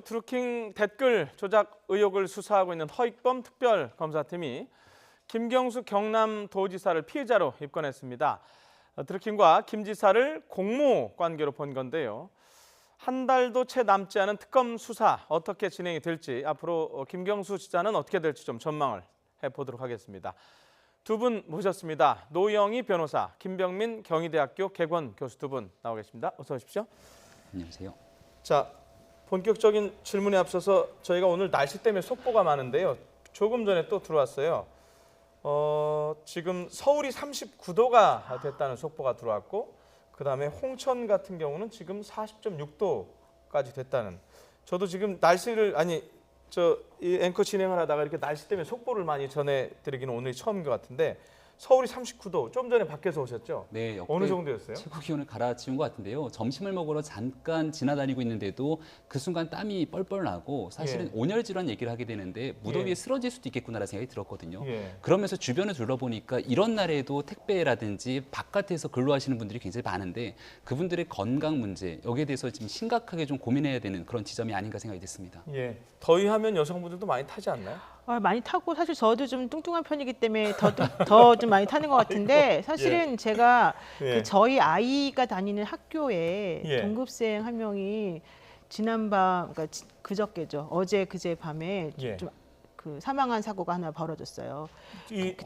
드루킹 댓글 조작 의혹을 수사하고 있는 허익범 특별검사팀이 김경수 경남도지사를 피의자로 입건했습니다. 드루킹과 김 지사를 공모 관계로 본 건데요. 한 달도 채 남지 않은 특검 수사 어떻게 진행이 될지, 앞으로 김경수 지사는 어떻게 될지 좀 전망을 해보도록 하겠습니다. 두 분 모셨습니다. 노영희 변호사, 김병민 경희대학교 개건 교수 두 분 나와 계십니다. 어서 오십시오. 안녕하세요. 자, 본격적인 질문에 앞서서 저희가 오늘 날씨 때문에 속보가 많은데요. 조금 전에 또 들어왔어요. 지금 서울이 39도가 됐다는 속보가 들어왔고, 그다음에 홍천 같은 경우는 지금 40.6도까지 됐다는. 저도 지금 날씨를 이 앵커 진행을 하다가 이렇게 날씨 때문에 속보를 많이 전해드리기는 오늘이 처음인 것 같은데, 서울이 39도, 좀 전에 밖에서 오셨죠? 네, 어느 정도였어요? 최고 기온을 갈아치운 것 같은데요. 점심을 먹으러 잠깐 지나다니고 있는데도 그 순간 땀이 뻘뻘 나고, 사실은 온열 질환 얘기를 하게 되는데 무더위에 쓰러질 수도 있겠구나라는 생각이 들었거든요. 그러면서 주변을 둘러보니까 이런 날에도 택배라든지 바깥에서 근로하시는 분들이 굉장히 많은데, 그분들의 건강 문제, 여기에 대해서 지금 심각하게 좀 고민해야 되는 그런 지점이 아닌가 생각이 됐습니다. 예, 더위하면 여성분들도 많이 타지 않나요? 많이 타고, 사실 저도 좀 뚱뚱한 편이기 때문에 더 좀 많이 타는 것 같은데, 사실은 제가 그 저희 아이가 다니는 학교에 동급생 한 명이 지난밤, 그러니까 그저께죠, 그제 밤에 좀 그 사망한 사고가 하나 벌어졌어요.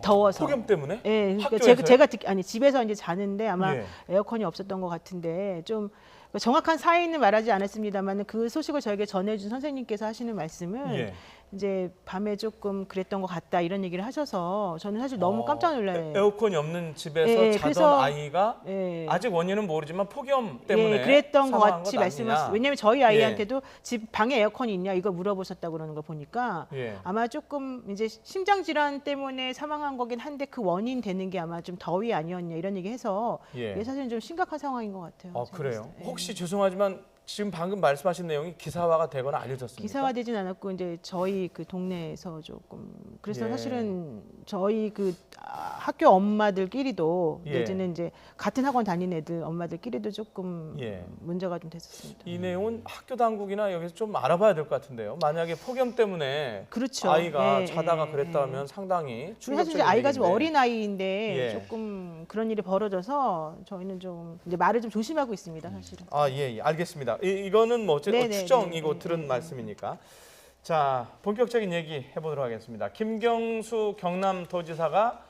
더워서. 폭염 때문에? 네, 그러니까 제가 집에서 이제 자는데 아마 에어컨이 없었던 것 같은데, 좀 정확한 사인은 말하지 않았습니다만 그 소식을 저에게 전해준 선생님께서 하시는 말씀은 이제 밤에 조금 그랬던 것 같다, 이런 얘기를 하셔서 저는 사실 너무 깜짝 놀라요. 에어컨이 없는 집에서 자던 아이가 아직 원인은 모르지만 폭염 때문에 그랬던 것 같이 말씀하셨어요. 왜냐하면 저희 아이한테도 집 방에 에어컨이 있냐 이거 물어보셨다고 그러는 걸 보니까 아마 조금 이제 심장 질환 때문에 사망한 거긴 한데, 그 원인 되는 게 아마 좀 더위 아니었냐 이런 얘기해서 이게 사실은 좀 심각한 상황인 것 같아요. 그래요? 혹시 죄송하지만 지금 방금 말씀하신 내용이 기사화가 되거나 알려졌습니까? 기사화되진 않았고, 이제 저희 그 동네에서 조금, 그래서 사실은 저희 그 학교 엄마들끼리도 내지는 이제 같은 학원 다니는 애들 엄마들끼리도 조금 문제가 좀 됐었습니다. 이 내용은 학교 당국이나 여기서 좀 알아봐야 될 것 같은데요. 만약에 폭염 때문에 아이가 자다가 그랬다면 상당히 충격적인 사실 이제 아이가 좀 일인데. 어린 아이인데 조금 그런 일이 벌어져서 저희는 좀 이제 말을 좀 조심하고 있습니다, 사실은. 알겠습니다. 이거는 뭐 어쨌든 추정이고 들은 말씀이니까. 자, 본격적인 얘기 해보도록 하겠습니다. 김경수 경남도지사가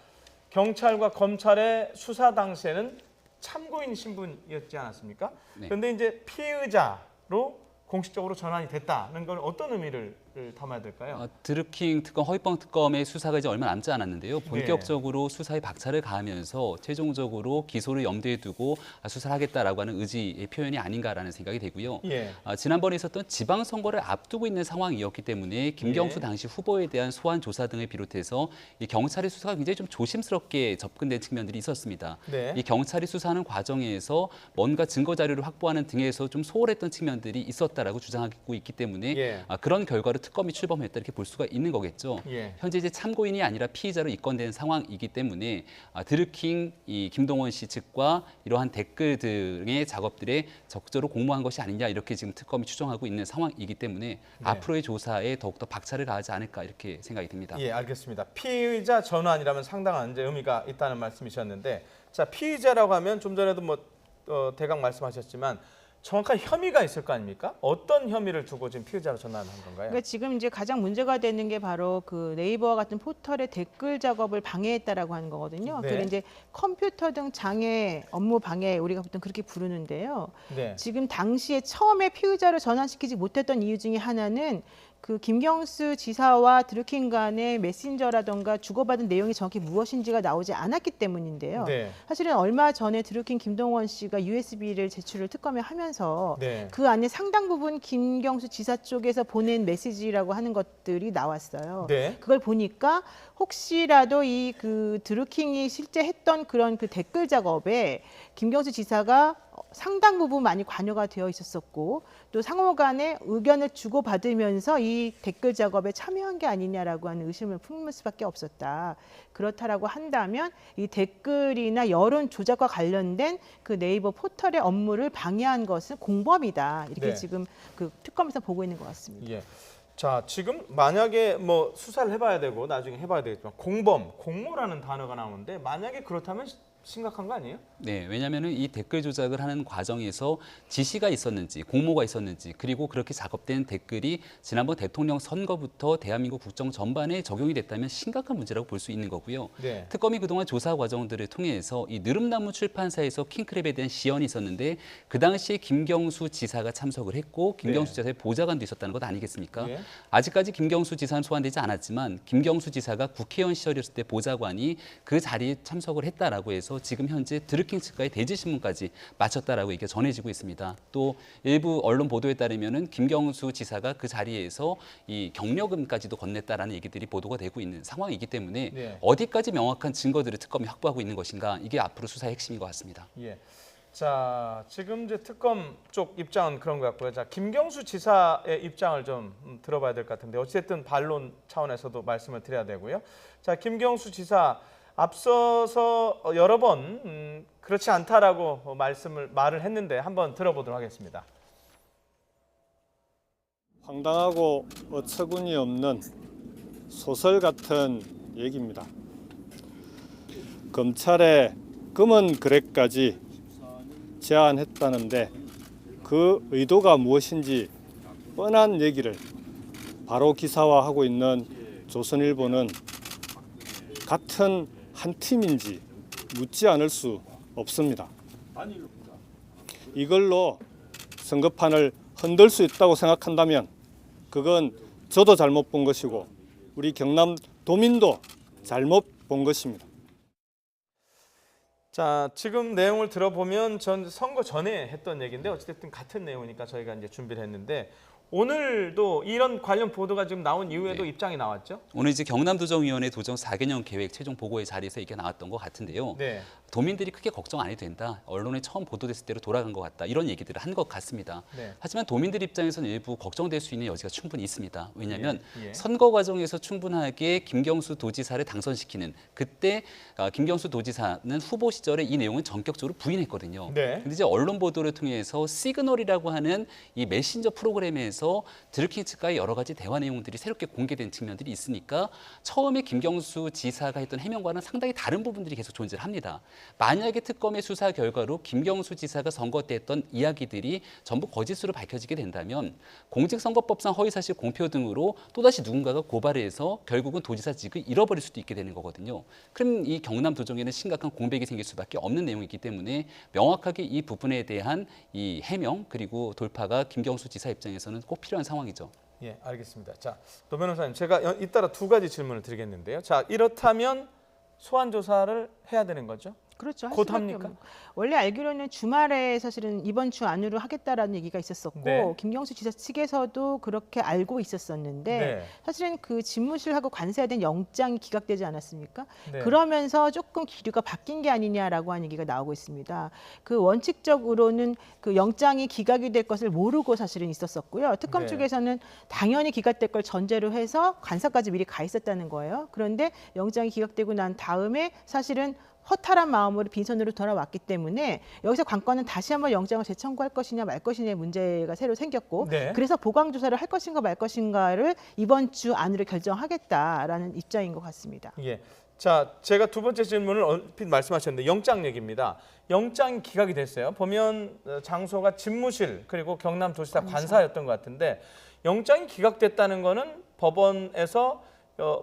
경찰과 검찰의 수사 당시에는 참고인 신분이었지 않았습니까? 그런데 이제 피의자로 공식적으로 전환이 됐다는 건 어떤 의미를 담아야 될까요? 드루킹 특검, 허익범 특검의 수사가 이제 얼마 남지 않았는데요. 본격적으로 수사에 박차를 가하면서 최종적으로 기소를 염두에 두고 수사를 하겠다라고 하는 의지의 표현이 아닌가라는 생각이 되고요. 지난번에 있었던 지방선거를 앞두고 있는 상황이었기 때문에 김경수 당시 후보에 대한 소환 조사 등을 비롯해서 이 경찰의 수사가 굉장히 좀 조심스럽게 접근된 측면들이 있었습니다. 이 경찰이 수사하는 과정에서 뭔가 증거 자료를 확보하는 등에서 좀 소홀했던 측면들이 있었다라고 주장하고 있기 때문에 그런 결과로 특검이 출범했다, 이렇게 볼 수가 있는 거겠죠. 현재 이제 참고인이 아니라 피의자로 입건된 상황이기 때문에 드루킹 이 김동원 씨 측과 이러한 댓글 등의 작업들에 적절히 공모한 것이 아니냐, 이렇게 지금 특검이 추정하고 있는 상황이기 때문에 앞으로의 조사에 더욱더 박차를 가하지 않을까, 이렇게 생각이 듭니다. 알겠습니다. 피의자 전환이라면 상당한 이제 의미가 있다는 말씀이셨는데, 자, 피의자라고 하면 좀 전에도 대강 말씀하셨지만 정확한 혐의가 있을 거 아닙니까? 어떤 혐의를 두고 지금 피의자로 전환한 건가요? 그러니까 지금 이제 가장 문제가 되는 게 바로 그 네이버와 같은 포털의 댓글 작업을 방해했다라고 하는 거거든요. 그리고 이제 컴퓨터 등 장애, 업무 방해, 우리가 보통 그렇게 부르는데요. 지금 당시에 처음에 피의자를 전환시키지 못했던 이유 중에 하나는 그 김경수 지사와 드루킹 간의 메신저라던가 주고받은 내용이 정확히 무엇인지가 나오지 않았기 때문인데요. 사실은 얼마 전에 드루킹 김동원 씨가 USB를 제출을 특검에 하면서 그 안에 상당 부분 김경수 지사 쪽에서 보낸 메시지라고 하는 것들이 나왔어요. 그걸 보니까 혹시라도 이 그 드루킹이 실제 했던 그런 그 댓글 작업에 김경수 지사가 상당 부분 많이 관여가 되어 있었었고, 또 상호 간에 의견을 주고받으면서 이 이 댓글 작업에 참여한 게 아니냐라고 하는 의심을 품을 수밖에 없었다. 그렇다라고 한다면 이 댓글이나 여론 조작과 관련된 그 네이버 포털의 업무를 방해한 것은 공범이다. 이렇게 네. 지금 그 특검에서 보고 있는 것 같습니다. 예. 자, 지금 만약에 뭐 수사를 해봐야 되고 나중에 해봐야 되겠지만 공범, 공모라는 단어가 나오는데 만약에 그렇다면 심각한 거 아니에요? 네, 왜냐하면 이 댓글 조작을 하는 과정에서 지시가 있었는지 공모가 있었는지 그리고 그렇게 작업된 댓글이 지난번 대통령 선거부터 대한민국 국정 전반에 적용이 됐다면 심각한 문제라고 볼 수 있는 거고요. 네. 특검이 그동안 조사 과정들을 통해서 이 느릅나무 출판사에서 킹크랩에 대한 시연이 있었는데 그 당시에 김경수 지사가 참석을 했고 김경수 지사의 보좌관도 있었다는 것 아니겠습니까? 네. 아직까지 김경수 지사는 소환되지 않았지만 김경수 지사가 국회의원 시절이었을 때 보좌관이 그 자리에 참석을 했다라고 해서 지금 현재 드루킹 측과의 대지 신문까지 마쳤다라고 이게 전해지고 있습니다. 또 일부 언론 보도에 따르면은 김경수 지사가 그 자리에서 이 경력금까지도 건넸다라는 얘기들이 보도가 되고 있는 상황이기 때문에 네. 어디까지 명확한 증거들을 특검이 확보하고 있는 것인가 이게 앞으로 수사의 핵심인 것 같습니다. 예. 자, 지금 이제 특검 쪽 입장은 그런 것 같고요. 자, 김경수 지사의 입장을 좀 들어봐야 될 것 같은데 어쨌든 반론 차원에서도 말씀을 드려야 되고요. 자, 김경수 지사 앞서서 여러 번 그렇지 않다라고 말을 했는데 한번 들어보도록 하겠습니다. 황당하고 어처구니 없는 소설 같은 얘기입니다. 검찰에 검은 거래까지 제안했다는데 그 의도가 무엇인지 뻔한 얘기를 바로 기사화하고 있는 조선일보는 같은 한 팀인지 묻지 않을 수 없습니다. 이걸로 선거판을 흔들 수 있다고 생각한다면 그건 저도 잘못 본 것이고 우리 경남도민도 잘못 본 것입니다. 자, 지금 내용을 들어보면 전 선거 전에 했던 얘기인데 어쨌든 같은 내용이니까 저희가 이제 준비를 했는데 오늘도 이런 관련 보도가 지금 나온 이후에도 입장이 나왔죠? 오늘 이제 경남도정위원회 도정 4개년 계획 최종 보고의 자리에서 이게 나왔던 것 같은데요. 네. 도민들이 크게 걱정 안 해도 된다. 언론에 처음 보도됐을 때로 돌아간 것 같다. 이런 얘기들을 한 것 같습니다. 네. 하지만 도민들 입장에서는 일부 걱정될 수 있는 여지가 충분히 있습니다. 왜냐하면 예. 선거 과정에서 충분하게 김경수 도지사를 당선시키는 그때 김경수 도지사는 후보 시절에 이 내용은 전격적으로 부인했거든요. 네. 근데 이제 언론 보도를 통해서 시그널이라고 하는 이 메신저 프로그램에서 드루킹 측과의 여러 가지 대화 내용들이 새롭게 공개된 측면들이 있으니까 처음에 김경수 지사가 했던 해명과는 상당히 다른 부분들이 계속 존재를 합니다. 만약에 특검의 수사 결과로 김경수 지사가 선거 때 했던 이야기들이 전부 거짓으로 밝혀지게 된다면 공직선거법상 허위사실 공표 등으로 또다시 누군가가 고발을 해서 결국은 도지사직을 잃어버릴 수도 있게 되는 거거든요. 그럼 이 경남도정에는 심각한 공백이 생길 수밖에 없는 내용이기 때문에 명확하게 이 부분에 대한 이 해명 그리고 돌파가 김경수 지사 입장에서는 꼭 필요한 상황이죠. 예, 알겠습니다. 자, 노 변호사님, 제가 잇따라 두 가지 질문을 드리겠는데요. 자, 이렇다면 소환 조사를 해야 되는 거죠? 그렇죠. 할 곧 수밖에 합니까? 없는. 원래 알기로는 주말에 사실은 이번 주 안으로 하겠다라는 얘기가 있었었고 네. 김경수 지사 측에서도 그렇게 알고 있었었는데 네. 사실은 그 집무실하고 관세에 대한 영장이 기각되지 않았습니까? 네. 그러면서 조금 기류가 바뀐 게 아니냐라고 하는 얘기가 나오고 있습니다. 그 원칙적으로는 그 영장이 기각이 될 것을 모르고 사실은 있었었고요. 특검 네. 쪽에서는 당연히 기각될 걸 전제로 해서 관사까지 미리 가 있었다는 거예요. 그런데 영장이 기각되고 난 다음에 사실은 허탈한 마음으로 빈손으로 돌아왔기 때문에 여기서 관건은 다시 한번 영장을 재청구할 것이냐 말 것이냐의 문제가 새로 생겼고 네. 그래서 보강 조사를 할 것인가 말 것인가를 이번 주 안으로 결정하겠다라는 입장인 것 같습니다. 예. 자, 제가 두 번째 질문을 얼핏 말씀하셨는데 영장 얘기입니다. 영장이 기각이 됐어요. 보면 장소가 집무실 그리고 경남도지사 관사였던 것 같은데 영장이 기각됐다는 거는 법원에서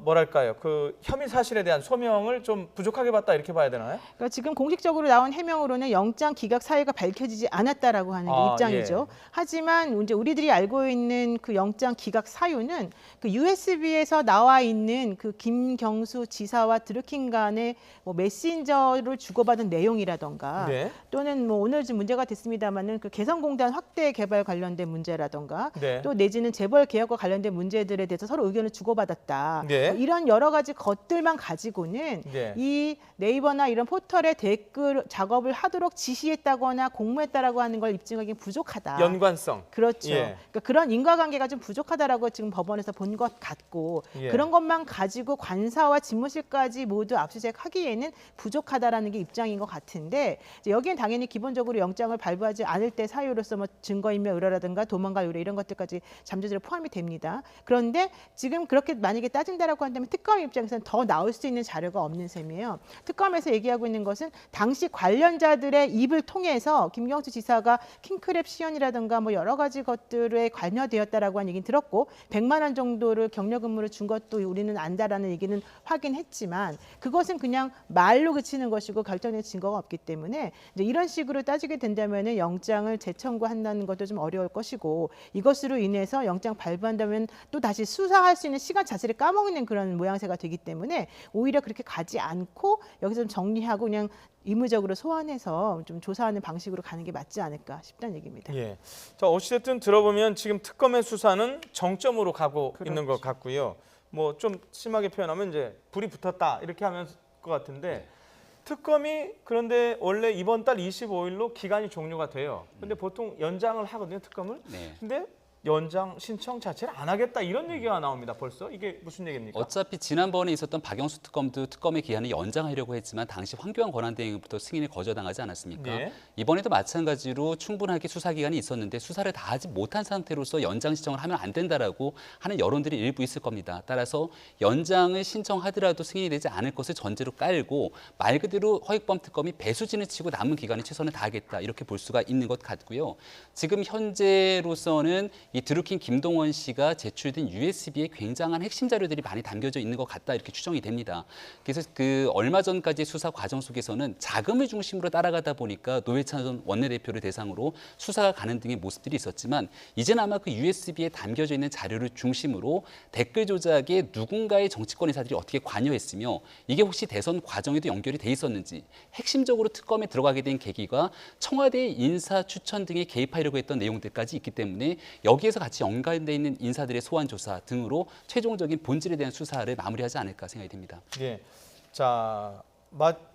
뭐랄까요? 그 혐의 사실에 대한 소명을 좀 부족하게 봤다 이렇게 봐야 되나요? 그러니까 지금 공식적으로 나온 해명으로는 영장 기각 사유가 밝혀지지 않았다라고 하는 게 입장이죠. 예. 하지만 이제 우리들이 알고 있는 그 영장 기각 사유는 그 USB에서 나와 있는 그 김경수 지사와 드루킹 간의 뭐 메신저를 주고받은 내용이라던가 네. 또는 뭐 오늘 좀 문제가 됐습니다만은 그 개성공단 확대 개발 관련된 문제라던가 네. 또 내지는 재벌 개혁과 관련된 문제들에 대해서 서로 의견을 주고받았다. 네. 이런 여러 가지 것들만 가지고는 네. 이 네이버나 이런 포털에 댓글 작업을 하도록 지시했다거나 공모했다라고 하는 걸 입증하기 부족하다. 연관성. 그렇죠. 예. 그러니까 그런 인과관계가 좀 부족하다라고 지금 법원에서 본 것 같고 예. 그런 것만 가지고 관사와 집무실까지 모두 압수수색하기에는 부족하다라는 게 입장인 것 같은데 이제 여기엔 당연히 기본적으로 영장을 발부하지 않을 때 사유로서 뭐 증거인멸 의뢰라든가 도망갈 의뢰 이런 것들까지 잠재적으로 포함이 됩니다. 그런데 지금 그렇게 만약에 따진다라고 한다면 특검 입장에서는 더 나올 수 있는 자료가 없는 셈이에요. 특검에서 얘기하고 있는 것은 당시 관련자들의 입을 통해서 김경수 지사가 킹크랩 시연이라든가 뭐 여러 가지 것들에 관여되었다라고 하는 얘기는 들었고 100만 원 정도를 격려 근무를 준 것도 우리는 안다라는 얘기는 확인했지만 그것은 그냥 말로 그치는 것이고 결정된 증거가 없기 때문에 이제 이런 식으로 따지게 된다면은 영장을 재청구한다는 것도 좀 어려울 것이고 이것으로 인해서 영장 발부한다면 또 다시 수사할 수 있는 시간 자체를 까먹는 그런 모양새가 되기 때문에 오히려 그렇게 가지 않고 여기서 좀 정리하고 그냥 의무적으로 소환해서 좀 조사하는 방식으로 가는 게 맞지 않을까 싶다는 얘기입니다. 예. 자, 어찌됐든 들어보면 지금 특검의 수사는 정점으로 가고 그렇죠. 있는 것 같고요. 뭐 좀 심하게 표현하면 이제 불이 붙었다 이렇게 하면 것 같은데 특검이 그런데 원래 이번 달 25일로 기간이 종료가 돼요. 근데 보통 연장을 하거든요, 특검을. 네. 근데 연장 신청 자체를 안 하겠다 이런 얘기가 나옵니다. 벌써 이게 무슨 얘기입니까? 어차피 지난번에 있었던 박영수 특검도 특검의 기한을 연장하려고 했지만 당시 황교안 권한대행부터 승인을 거절당하지 않았습니까? 예. 이번에도 마찬가지로 충분하게 수사 기간이 있었는데 수사를 다 하지 못한 상태로서 연장 신청을 하면 안 된다라고 하는 여론들이 일부 있을 겁니다. 따라서 연장을 신청하더라도 승인이 되지 않을 것을 전제로 깔고 말 그대로 허익범 특검이 배수진을 치고 남은 기간에 최선을 다하겠다 이렇게 볼 수가 있는 것 같고요. 지금 현재로서는 이 드루킹 김동원 씨가 제출된 USB에 굉장한 핵심 자료들이 많이 담겨져 있는 것 같다 이렇게 추정이 됩니다. 그래서 그 얼마 전까지 수사 과정 속에서는 자금을 중심으로 따라가다 보니까 노회찬 전 원내대표를 대상으로 수사가 가는 등의 모습들이 있었지만 이제는 아마 그 USB에 담겨져 있는 자료를 중심으로 댓글 조작에 누군가의 정치권 인사들이 어떻게 관여했으며 이게 혹시 대선 과정에도 연결이 돼 있었는지 핵심적으로 특검에 들어가게 된 계기가 청와대의 인사 추천 등에 개입하려고 했던 내용들까지 있기 때문에 여기에서 같이 연관돼 있는 인사들의 소환 조사 등으로 최종적인 본질에 대한 수사를 마무리하지 않을까 생각이 됩니다. 예. 자,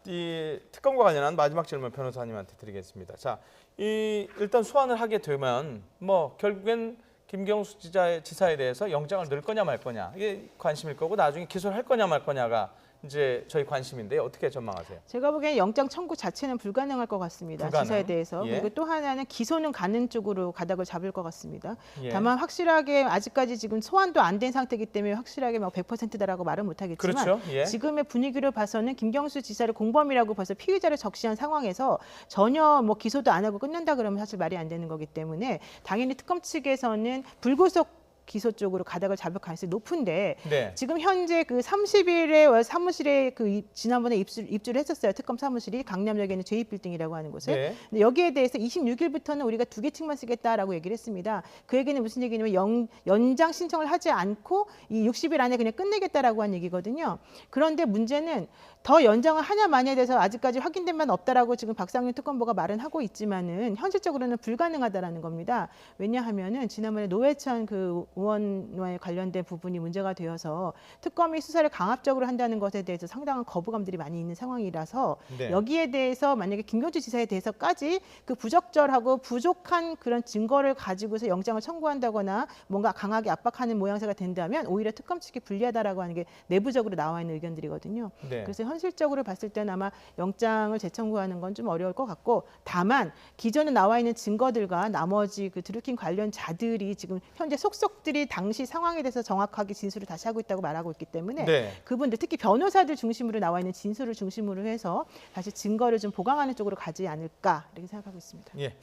이 특검과 관련한 마지막 질문 변호사님한테 드리겠습니다. 자, 일단 소환을 하게 되면 뭐 결국엔 김경수 지사에 대해서 영장을 넣을 거냐 말 거냐 이게 관심일 거고 나중에 기소를 할 거냐 말 거냐가 이제 저희 관심인데 어떻게 전망하세요? 제가 보기엔 영장 청구 자체는 불가능할 것 같습니다. 불가능? 지사에 대해서. 예. 그리고 또 하나는 기소는 가는 쪽으로 가닥을 잡을 것 같습니다. 예. 다만 확실하게 아직까지 지금 소환도 안 된 상태이기 때문에 확실하게 막 100%다라고 말은 못하겠지만 그렇죠. 예. 지금의 분위기를 봐서는 김경수 지사를 공범이라고 벌써 피의자를 적시한 상황에서 전혀 뭐 기소도 안 하고 끝낸다 그러면 사실 말이 안 되는 거기 때문에 당연히 특검 측에서는 불구속 기소 쪽으로 가닥을 잡을 가능성이 높은데 네. 지금 현재 그 30일에 사무실에 지난번에 입주를 했었어요. 특검 사무실이 강남역에 있는 제2빌딩이라고 하는 곳을. 네. 근데 여기에 대해서 26일부터는 우리가 2개 층만 쓰겠다라고 얘기를 했습니다. 그 얘기는 무슨 얘기냐면 연장 신청을 하지 않고 이 60일 안에 그냥 끝내겠다라고 한 얘기거든요. 그런데 문제는 더 연장을 하냐 마냐에 대해서 아직까지 확인된 바는 없다라고 지금 박상윤 특검보가 말은 하고 있지만은 현실적으로는 불가능하다라는 겁니다. 왜냐하면은 지난번에 노회찬 그 의원과의 관련된 부분이 문제가 되어서 특검이 수사를 강압적으로 한다는 것에 대해서 상당한 거부감들이 많이 있는 상황이라서 네. 여기에 대해서 만약에 김경주 지사에 대해서까지 그 부적절하고 부족한 그런 증거를 가지고서 영장을 청구한다거나 뭔가 강하게 압박하는 모양새가 된다면 오히려 특검 측이 불리하다라고 하는 게 내부적으로 나와 있는 의견들이거든요. 네. 그래서 현실적으로 봤을 때는 아마 영장을 재청구하는 건 좀 어려울 것 같고 다만 기존에 나와 있는 증거들과 나머지 그 드루킹 관련자들이 지금 현재 속속들이 당시 상황에 대해서 정확하게 진술을 다시 하고 있다고 말하고 있기 때문에 네. 그분들 특히 변호사들 중심으로 나와 있는 진술을 중심으로 해서 다시 증거를 좀 보강하는 쪽으로 가지 않을까 이렇게 생각하고 있습니다. 예.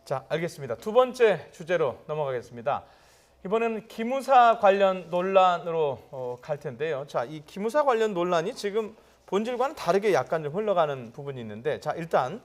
자, 알겠습니다. 두 번째 주제로 넘어가겠습니다. 이번에는 기무사 관련 논란으로 갈 텐데요. 자, 이 기무사 관련 논란이 지금 본질과는 다르게 약간 좀 흘러가는 부분이 있는데, 자, 일단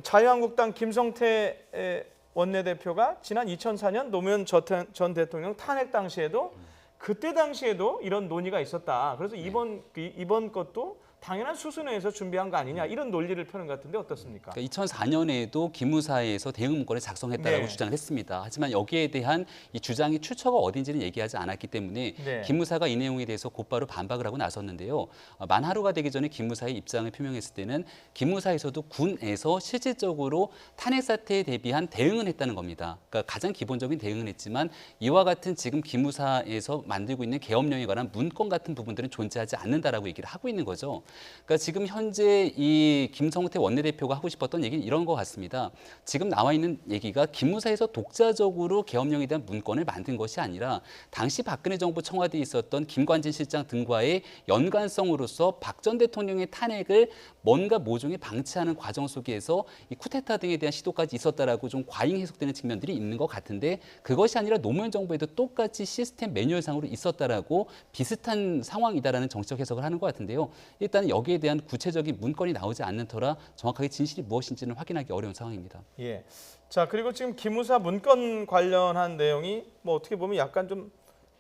자유한국당 김성태 원내대표가 지난 2004년 노무현 전 대통령 탄핵 당시에도 그때 당시에도 이런 논의가 있었다. 그래서 이번 것도 당연한 수순에서 준비한 거 아니냐 이런 논리를 펴는 것 같은데 어떻습니까? 그러니까 2004년에도 기무사에서 대응 문건을 작성했다라고 네. 주장을 했습니다. 하지만 여기에 대한 이 주장이 출처가 어딘지는 얘기하지 않았기 때문에 네. 기무사가 이 내용에 대해서 곧바로 반박을 하고 나섰는데요. 만 하루가 되기 전에 기무사의 입장을 표명했을 때는 기무사에서도 군에서 실질적으로 탄핵 사태에 대비한 대응은 했다는 겁니다. 그러니까 가장 기본적인 대응은 했지만 이와 같은 지금 기무사에서 만들고 있는 계엄령에 관한 문건 같은 부분들은 존재하지 않는다라고 얘기를 하고 있는 거죠. 그러니까 지금 현재 이 김성태 원내대표가 하고 싶었던 얘기는 이런 것 같습니다. 지금 나와 있는 얘기가 기무사에서 독자적으로 계엄령에 대한 문건을 만든 것이 아니라 당시 박근혜 정부 청와대에 있었던 김관진 실장 등과의 연관성으로서 박 전 대통령의 탄핵을 뭔가 모종의 방치하는 과정 속에서 이 쿠데타 등에 대한 시도까지 있었다라고 좀 과잉 해석되는 측면들이 있는 것 같은데 그것이 아니라 노무현 정부에도 똑같이 시스템 매뉴얼상으로 있었다라고 비슷한 상황이다라는 정치적 해석을 하는 것 같은데요. 일단 여기에 대한 구체적인 문건이 나오지 않는 터라 정확하게 진실이 무엇인지는 확인하기 어려운 상황입니다. 예. 자, 그리고 지금 기무사 문건 관련한 내용이 뭐 어떻게 보면 약간 좀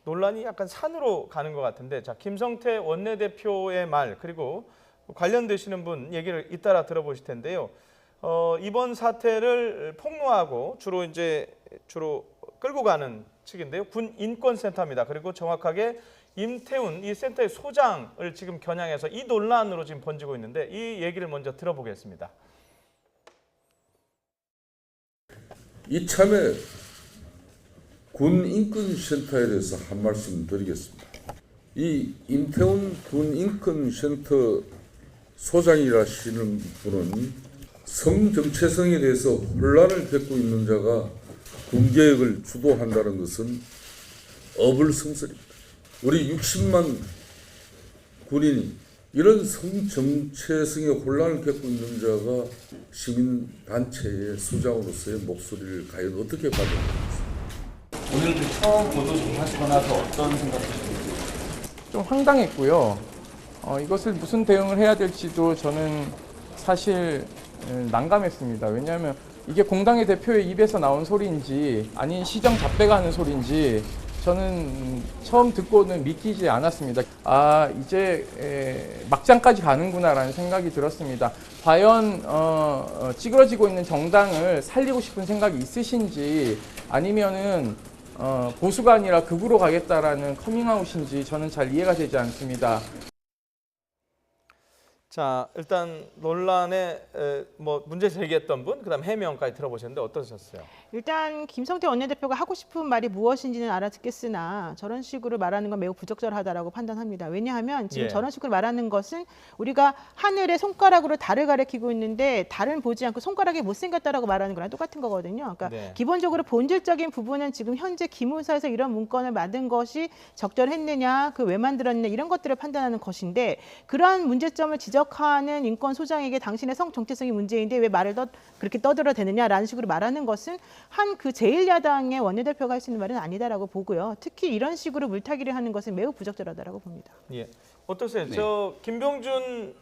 논란이 약간 산으로 가는 것 같은데, 자, 김성태 원내대표의 말 그리고 관련되시는 분 얘기를 잇따라 들어보실 텐데요. 이번 사태를 폭로하고 주로 끌고 가는 측인데요. 군 인권센터입니다. 그리고 정확하게 임태훈 이 센터의 소장을 지금 겨냥해서 이 논란으로 지금 번지고 있는데 이 얘기를 먼저 들어보겠습니다. 이참에 군 인권센터에 대해서 한 말씀 드리겠습니다. 이 임태훈 군 인권센터 소장이라시는 분은 성정체성에 대해서 혼란을 겪고 있는 자가 군개혁을 주도한다는 것은 어불성설입니다. 우리 60만 군인이 이런 성정체성의 혼란을 겪고 있는 자가 시민단체의 수장으로서의 목소리를 과연 어떻게 받아들이겠습니까? 오늘 처음 보도 좀 하시고 나서 어떤 생각이셨는지? 좀 황당했고요. 이것을 무슨 대응을 해야 될지도 저는 사실 난감했습니다. 왜냐하면 이게 공당의 대표의 입에서 나온 소리인지 아닌 시정 잡배가 하는 소리인지 저는 처음 듣고는 믿기지 않았습니다. 아, 이제 막장까지 가는구나라는 생각이 들었습니다. 과연 찌그러지고 있는 정당을 살리고 싶은 생각이 있으신지 아니면은 보수가 아니라 극으로 가겠다라는 커밍아웃인지 저는 잘 이해가 되지 않습니다. 자, 일단 논란에 뭐 문제 제기했던 분, 그다음 해명까지 들어보셨는데 어떠셨어요? 일단 김성태 원내대표가 하고 싶은 말이 무엇인지는 알아듣겠으나 저런 식으로 말하는 건 매우 부적절하다라고 판단합니다. 왜냐하면 지금 예. 저런 식으로 말하는 것은 우리가 하늘에 손가락으로 달을 가리키고 있는데 달은 보지 않고 손가락이 못생겼다라고 말하는 거랑 똑같은 거거든요. 그러니까 네. 기본적으로 본질적인 부분은 지금 현재 기무사에서 이런 문건을 만든 것이 적절했느냐, 그 왜 만들었느냐 이런 것들을 판단하는 것인데 그러한 문제점을 지적하는 인권 소장에게 당신의 성 정체성이 문제인데 왜 말을 그렇게 떠들어대느냐라는 식으로 말하는 것은 한 그 제1야당의 원내대표가 할 수 있는 말은 아니다라고 보고요. 특히 이런 식으로 물타기를 하는 것은 매우 부적절하다고 봅니다. 예, 어떠세요? 네. 저 김병준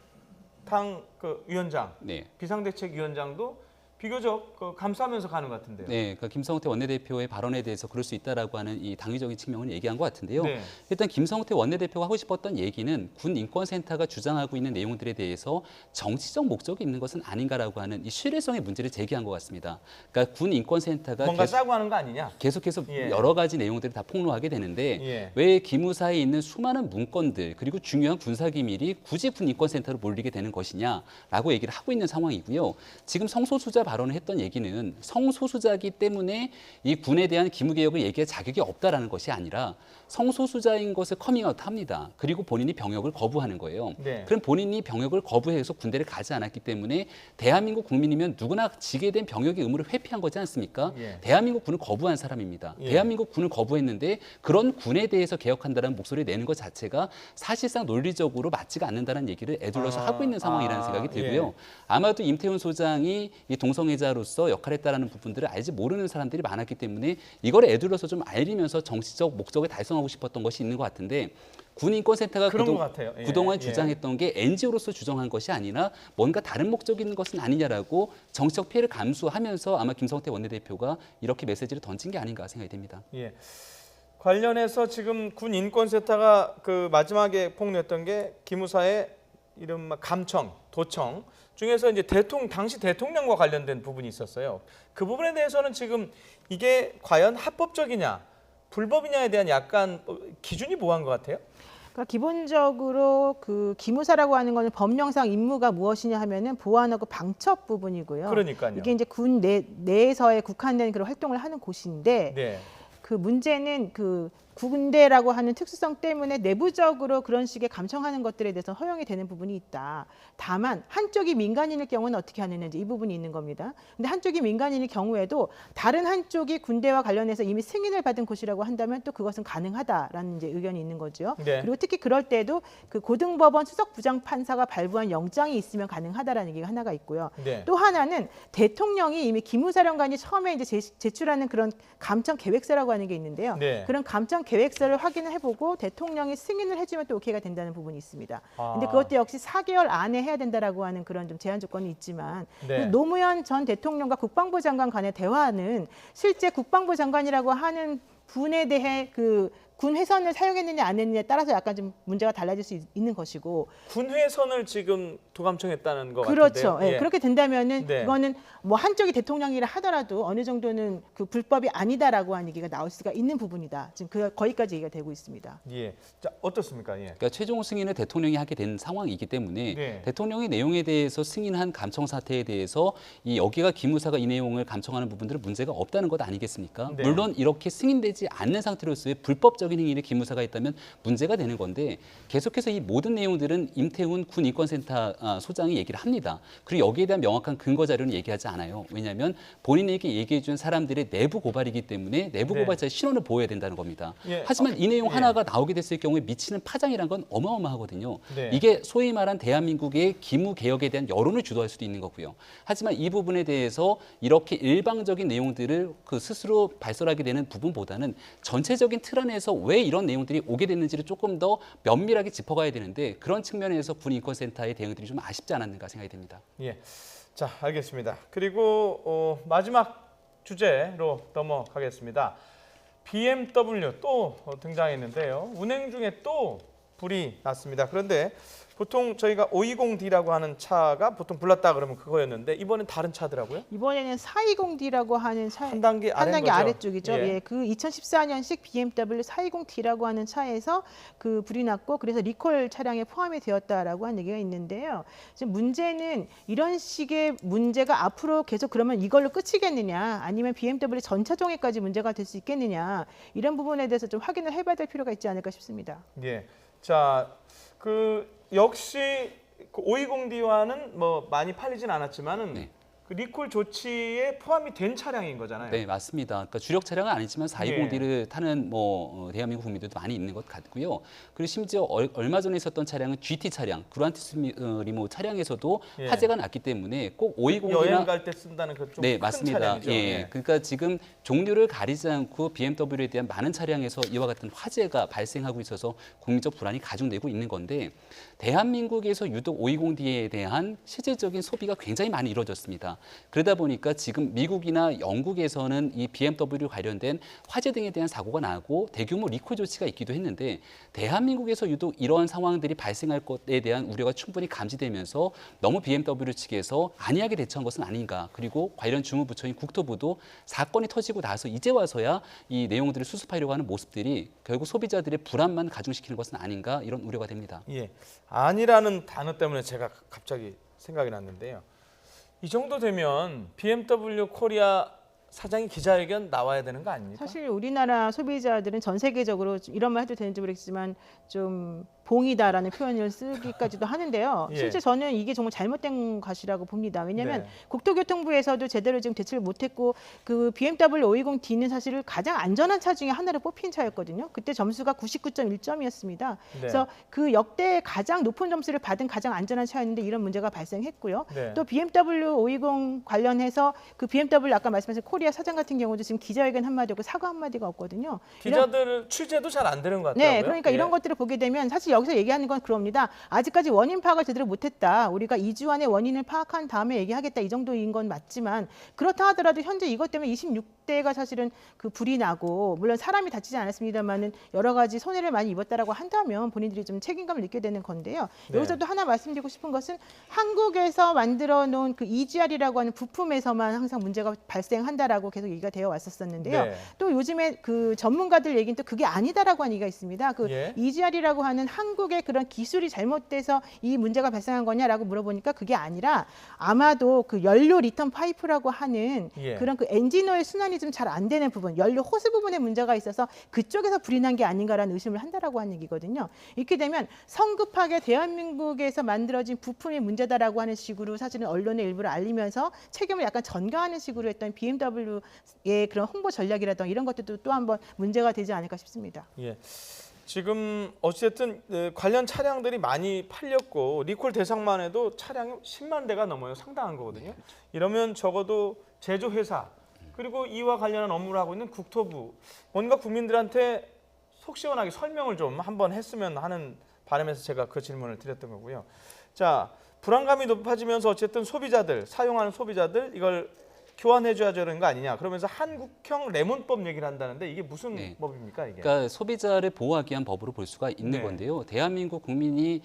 당 그 위원장, 네. 비상대책위원장도 비교적 감싸면서 가는 것 같은데요. 네, 그러니까 김성태 원내대표의 발언에 대해서 그럴 수 있다라고 하는 이 당위적인 측면을 얘기한 것 같은데요. 네. 일단 김성태 원내대표가 하고 싶었던 얘기는 군 인권센터가 주장하고 있는 내용들에 대해서 정치적 목적이 있는 것은 아닌가라고 하는 이 신뢰성의 문제를 제기한 것 같습니다. 그러니까 군 인권센터가 뭔가 짜고 하는 거 아니냐? 계속해서 예. 여러 가지 내용들을 다 폭로하게 되는데 예. 왜 기무사에 있는 수많은 문건들 그리고 중요한 군사기밀이 굳이 군 인권센터로 몰리게 되는 것이냐라고 얘기를 하고 있는 상황이고요. 지금 성소수자 발언을 했던 얘기는 성소수자이기 때문에 이 군에 대한 기무개혁을 얘기할 자격이 없다라는 것이 아니라 성소수자인 것을 커밍아웃합니다. 그리고 본인이 병역을 거부하는 거예요. 네. 그럼 본인이 병역을 거부해서 군대를 가지 않았기 때문에 대한민국 국민이면 누구나 지게 된 병역의 의무를 회피한 거지 않습니까? 예. 대한민국 군을 거부한 사람입니다. 예. 대한민국 군을 거부했는데 그런 군에 대해서 개혁한다는 목소리를 내는 것 자체가 사실상 논리적으로 맞지가 않는다는 얘기를 애둘러서 하고 있는 상황이라는 생각이 들고요. 예. 아마도 임태훈 소장이 이 동성애자로서 역할했다라는 부분들을 알지 모르는 사람들이 많았기 때문에 이걸 애둘러서 좀 알리면서 정치적 목적을 달성하고 싶었던 것이 있는 것 같은데 군인권센터가 그런 것 같아요. 예. 그동안 예. 주장했던 게 NGO로서 주장한 것이 아니라 뭔가 다른 목적이 있는 것은 아니냐라고 정치적 피해를 감수하면서 아마 김성태 원내대표가 이렇게 메시지를 던진 게 아닌가 생각이 됩니다. 예. 관련해서 지금 군 인권센터가 그 마지막에 폭로했던 게 기무사의 이른바 감청, 도청 중에서 이제 당시 대통령과 관련된 부분이 있었어요. 그 부분에 대해서는 지금 이게 과연 합법적이냐, 불법이냐에 대한 약간 기준이 뭐한 것 같아요? 그러니까 기본적으로 그 기무사라고 하는 거는 법령상 임무가 무엇이냐 하면은 보안하고 방첩 부분이고요. 그러니까요. 이게 이제 군 내에서의 국한된 그런 활동을 하는 곳인데 네. 그 문제는 그 군대라고 하는 특수성 때문에 내부적으로 그런 식의 감청하는 것들에 대해서 허용이 되는 부분이 있다. 다만 한쪽이 민간인일 경우는 어떻게 하느냐 이 부분이 있는 겁니다. 근데 한쪽이 민간인일 경우에도 다른 한쪽이 군대와 관련해서 이미 승인을 받은 곳이라고 한다면 또 그것은 가능하다라는 이제 의견이 있는 거죠. 네. 그리고 특히 그럴 때도 그 고등법원 수석 부장판사가 발부한 영장이 있으면 가능하다라는 얘기가 하나가 있고요. 네. 또 하나는 대통령이 이미 기무사령관이 처음에 이제 제출하는 그런 감청 계획서라고 하는 게 있는데요. 네. 그런 감청 계획서를 확인을 해보고 대통령이 승인을 해주면 또 오케이가 된다는 부분이 있습니다. 근데 그것도 역시 4개월 안에 해야 된다라고 하는 그런 좀 제한 조건이 있지만 네. 노무현 전 대통령과 국방부 장관 간의 대화는 실제 국방부 장관이라고 하는 분에 대해 그 군 회선을 사용했느냐 안 했느냐에 따라서 약간 좀 문제가 달라질 수 있는 것이고 군 회선을 지금 도감청했다는 것 그렇죠. 같은데요. 예. 그렇게 된다면은 네. 그거는 뭐 한쪽이 대통령이라 하더라도 어느 정도는 그 불법이 아니다라고 하는 얘기가 나올 수가 있는 부분이다. 지금 거기까지 얘기가 되고 있습니다. 예. 자, 어떻습니까? 예. 그러니까 최종 승인을 대통령이 하게 된 상황이기 때문에 네. 대통령이 내용에 대해서 승인한 감청 사태에 대해서 이 여기가 기무사가 이 내용을 감청하는 부분들은 문제가 없다는 것 아니겠습니까? 네. 물론 이렇게 승인되지 않는 상태로서의 불법적인 행위를 기무사가 했다면 문제가 되는 건데 계속해서 이 모든 내용들은 임태훈 군 인권센터 소장이 얘기를 합니다. 그리고 여기에 대한 명확한 근거 자료는 얘기하지 않아요. 왜냐하면 본인에게 얘기해 준 사람들의 내부 고발이기 때문에 내부 네. 고발자의 신원을 보여야 된다는 겁니다. 예. 하지만 이 내용 예. 하나가 나오게 됐을 경우에 미치는 파장이란 건 어마어마하거든요. 네. 이게 소위 말한 대한민국의 기무 개혁에 대한 여론을 주도할 수도 있는 거고요. 하지만 이 부분에 대해서 이렇게 일방적인 내용들을 그 스스로 발설하게 되는 부분보다는 전체적인 틀 안에서 왜 이런 내용들이 오게 됐는지를 조금 더 면밀하게 짚어가야 되는데 그런 측면에서 군인권센터의 대응들이 좀 아쉽지 않았는가 생각이 됩니다. 예. 자, 알겠습니다. 그리고 마지막 주제로 넘어가겠습니다. BMW 또 등장했는데요. 운행 중에 또 불이 났습니다. 그런데 보통 저희가 520D라고 하는 차가 보통 불났다 그러면 그거였는데 이번엔 다른 차더라고요. 이번에는 420D라고 하는 차 한 단계 한 단계 거죠? 아래쪽이죠. 예. 예, 그 2014년식 BMW 420D라고 하는 차에서 그 불이 났고 그래서 리콜 차량에 포함이 되었다라고 하는 얘기가 있는데요. 지금 문제는 이런 식의 문제가 앞으로 계속 그러면 이걸로 끝이겠느냐 아니면 BMW 전차 종에까지 문제가 될 수 있겠느냐 이런 부분에 대해서 좀 확인을 해봐야 될 필요가 있지 않을까 싶습니다. 예. 자, 역시 그 520D와는 뭐 많이 팔리진 않았지만은 네. 그 리콜 조치에 포함이 된 차량인 거잖아요. 네, 맞습니다. 그러니까 주력 차량은 아니지만 420D를 타는 대한민국 국민들도 많이 있는 것 같고요. 그리고 심지어 얼마 전에 있었던 차량은 GT 차량, 그란투스리모 차량에서도 예. 화재가 났기 때문에 꼭 여행 520D나 갈 때 쓴다는 그 좀 네, 큰 맞습니다. 차량이죠. 예. 그러니까 지금 종류를 가리지 않고 BMW에 대한 많은 차량에서 이와 같은 화재가 발생하고 있어서 국민적 불안이 가중되고 있는 건데 대한민국에서 유독 520D에 대한 실질적인 소비가 굉장히 많이 이루어졌습니다. 그러다 보니까 지금 미국이나 영국에서는 이 BMW 관련된 화재 등에 대한 사고가 나고 대규모 리콜 조치가 있기도 했는데 대한민국에서 유독 이러한 상황들이 발생할 것에 대한 우려가 충분히 감지되면서 너무 BMW 측에서 안이하게 대처한 것은 아닌가. 그리고 관련 주무부처인 국토부도 사건이 터지고 나서 이제 와서야 이 내용들을 수습하려고 하는 모습들이 결국 소비자들의 불안만 가중시키는 것은 아닌가 이런 우려가 됩니다. 예. 아니라는 단어 때문에 제가 갑자기 생각이 났는데요. 이 정도 되면 BMW 코리아 사장이 기자회견 나와야 되는 거 아닙니까? 사실 우리나라 소비자들은 전 세계적으로 좀 이런 말 해도 되는지 모르겠지만 좀 봉이다라는 표현을 쓰기까지도 하는데요. 예. 실제 저는 이게 정말 잘못된 것이라고 봅니다. 왜냐하면 네. 국토교통부에서도 제대로 지금 대책을 못했고 그 BMW 520D는 사실 가장 안전한 차 중에 하나로 뽑힌 차였거든요. 그때 점수가 99.1점이었습니다. 네. 그래서 그 역대 가장 높은 점수를 받은 가장 안전한 차였는데 이런 문제가 발생했고요. 네. 또 BMW 520 관련해서 그 BMW 아까 말씀하신 코리아 사장 같은 경우도 지금 기자회견 한마디 없고 사과 한마디가 없거든요. 기자들 취재도 잘 안 되는 것 같더라고요. 네, 그러니까 예. 이런 것들을 보게 되면 사실 여기서 얘기하는 건 그럽니다. 아직까지 원인 파악을 제대로 못했다. 우리가 2주 안에 원인을 파악한 다음에 얘기하겠다. 이 정도인 건 맞지만 그렇다 하더라도 현재 이것 때문에 26대 그때가 사실은 그 불이 나고 물론 사람이 다치지 않았습니다만은 여러 가지 손해를 많이 입었다라고 한다면 본인들이 좀 책임감을 느껴야 되는 건데요. 네. 여기서 또 하나 말씀드리고 싶은 것은 한국에서 만들어 놓은 그 EGR이라고 하는 부품에서만 항상 문제가 발생한다라고 계속 얘기가 되어 왔었었는데요. 네. 또 요즘에 그 전문가들 얘기는 또 그게 아니다라고 하는 얘기가 있습니다. 그 예. EGR이라고 하는 한국의 그런 기술이 잘못돼서 이 문제가 발생한 거냐라고 물어보니까 그게 아니라 아마도 그 연료 리턴 파이프라고 하는 예. 그런 그 엔진오일 순환이 좀 잘 안 되는 부분, 연료 호스 부분에 문제가 있어서 그쪽에서 불이 난 게 아닌가라는 의심을 한다라고 하는 얘기거든요. 이렇게 되면 성급하게 대한민국에서 만들어진 부품이 문제다라고 하는 식으로 사실은 언론의 일부를 알리면서 책임을 약간 전가하는 식으로 했던 BMW의 그런 홍보 전략이라든가 이런 것들도 또 한번 문제가 되지 않을까 싶습니다. 예. 지금 어쨌든 관련 차량들이 많이 팔렸고 리콜 대상만 해도 차량이 10만 대가 넘어요. 상당한 거거든요. 이러면 적어도 제조회사 그리고 이와 관련한 업무를 하고 있는 국토부 뭔가 국민들한테 속 시원하게 설명을 좀 한번 했으면 하는 바람에서 제가 그 질문을 드렸던 거고요. 자, 불안감이 높아지면서 어쨌든 소비자들, 사용하는 소비자들 이걸 교환해줘야 되는 거 아니냐. 그러면서 한국형 레몬법 얘기를 한다는데 이게 무슨 네. 법입니까 이게? 그러니까 소비자를 보호하기 위한 법으로 볼 수가 있는 네. 건데요. 대한민국 국민이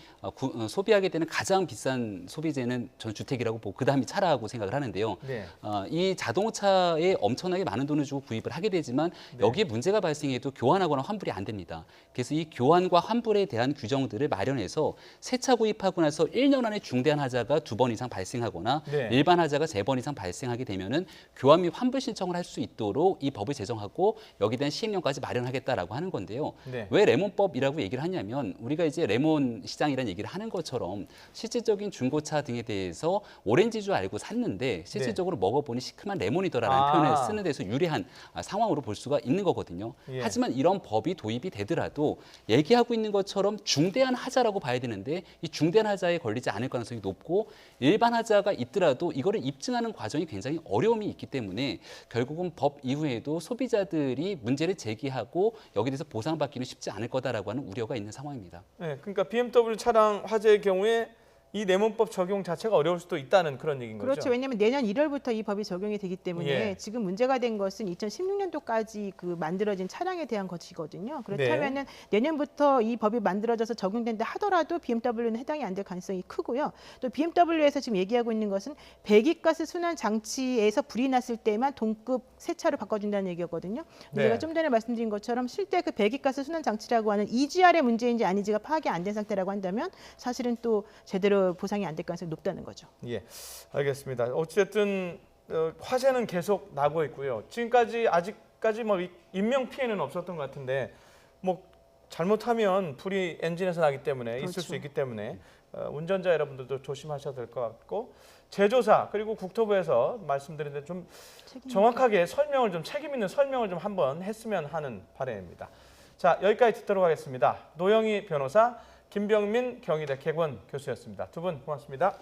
소비하게 되는 가장 비싼 소비재는 저는 주택이라고 보고 그다음이 차라고 생각을 하는데요. 네. 이 자동차에 엄청나게 많은 돈을 주고 구입을 하게 되지만 네. 여기에 문제가 발생해도 교환하거나 환불이 안 됩니다. 그래서 이 교환과 환불에 대한 규정들을 마련해서 새 차 구입하고 나서 1년 안에 중대한 하자가 2번 이상 발생하거나 네. 일반 하자가 3번 이상 발생하게 되면은 교환 및 환불 신청을 할 수 있도록 이 법을 제정하고 여기에 대한 시행령까지 마련하겠다라고 하는 건데요. 네. 왜 레몬법이라고 얘기를 하냐면 우리가 이제 레몬 시장이라는 얘기를 하는 것처럼 실질적인 중고차 등에 대해서 오렌지주 알고 샀는데 실질적으로 먹어보니 시큼한 레몬이더라라는 아. 표현을 쓰는 데서 유리한 상황으로 볼 수가 있는 거거든요. 예. 하지만 이런 법이 도입이 되더라도 얘기하고 있는 것처럼 중대한 하자라고 봐야 되는데 이 중대한 하자에 걸리지 않을 가능성이 높고 일반 하자가 있더라도 이거를 입증하는 과정이 굉장히 어려움이 있기 때문에 결국은 법 이후에도 소비자들이 문제를 제기하고 여기에 대해서 보상받기는 쉽지 않을 거다라고 하는 우려가 있는 상황입니다. 네, 그러니까 BMW 차량 화재의 경우에 이 레몬법 적용 자체가 어려울 수도 있다는 그런 얘기인 거죠. 그렇죠. 왜냐하면 내년 1월부터 이 법이 적용이 되기 때문에 예. 지금 문제가 된 것은 2016년도까지 그 만들어진 차량에 대한 것이거든요. 그렇다면은 내년부터 이 법이 만들어져서 적용된다 하더라도 BMW는 해당이 안 될 가능성이 크고요. 또 BMW에서 지금 얘기하고 있는 것은 배기가스 순환 장치에서 불이 났을 때만 동급 새 차로 바꿔준다는 얘기였거든요. 근데 네. 제가 좀 전에 말씀드린 것처럼 실제 그 배기가스 순환 장치라고 하는 EGR의 문제인지 아닌지가 파악이 안 된 상태라고 한다면 사실은 또 제대로 보상이 안 될 가능성이 높다는 거죠. 예, 알겠습니다. 어쨌든 화재는 계속 나고 있고요. 지금까지 아직까지 뭐 인명 피해는 없었던 것 같은데 뭐 잘못하면 불이 엔진에서 나기 때문에 있을 그렇죠. 수 있기 때문에 운전자 여러분들도 조심하셔야 될 것 같고 제조사 그리고 국토부에서 말씀드린 좀 정확하게 설명을 좀 책임 있는 설명을 좀 한번 했으면 하는 바람입니다. 자, 여기까지 듣도록 하겠습니다. 노영희 변호사, 김병민 경희대 개원 교수였습니다. 두 분 고맙습니다.